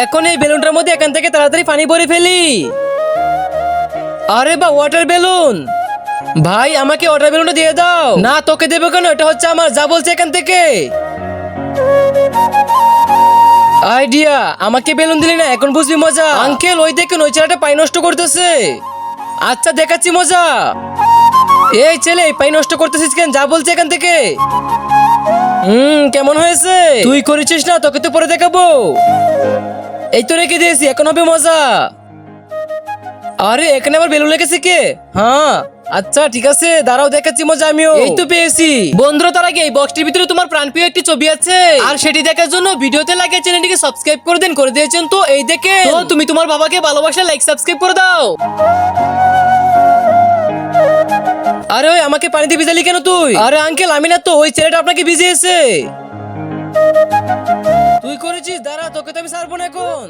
এখন এই বেলুনটার মধ্যে এখান থেকে তাড়াতাড়ি পানি ভরে ফেলি। আরে বা ওয়াটার বেলুন। ভাই আমাকে ওয়াটার বেলুনটা দিয়ে দাও। না তোকে দেবো কেন, এটা হচ্ছে আমার, যা বলছে এখান থেকে। আইডিয়া, আমাকে বেলুন দিলি না, এখন বুঝবি মজা। আঙ্কেল ওই দেখেন, ওই ছেলেটা পানি নষ্ট করতেছে। আচ্ছা দেখাচ্ছি মজা। এই ছেলে পানি নষ্ট করতেছিস কেন, যা বলছে এখান থেকে। কেমন হয়েছে? তুই করেছিস না, তোকে তো পরে দেখাবো। এই তো রেখে দিয়েছি, এখন হবে মজা। আরে এখানে আবার বেলুন লেগেছে কে? হ্যাঁ আচ্ছা ঠিক আছে, দাঁড়াও দেখাচ্ছি মজা আমিও। এই তো পেয়েছি। বন্ধুরা তার আগে এই বক্সটির ভিতরে তোমার প্রাণপ্রিয় একটি ছবি আছে, আর সেটি দেখার জন্য ভিডিওতে লাগিয়ে চ্যানেলটিকে সাবস্ক্রাইব করে দেন, করে দিয়েছেন তো এই দেখে। তো তুমি তোমার বাবাকে ভালোবাসা লাইক সাবস্ক্রাইব করে দাও। আরে ওই আমাকে পানি দিয়ে ভিজালি কেন তুই? আরে আঙ্কেল আমি না তো, ওই ছেলেটা আপনাকে ভিজিয়েছে। তুই করেছিস, দাঁড়া তোকে তো আমি ছাড়বো না এখন।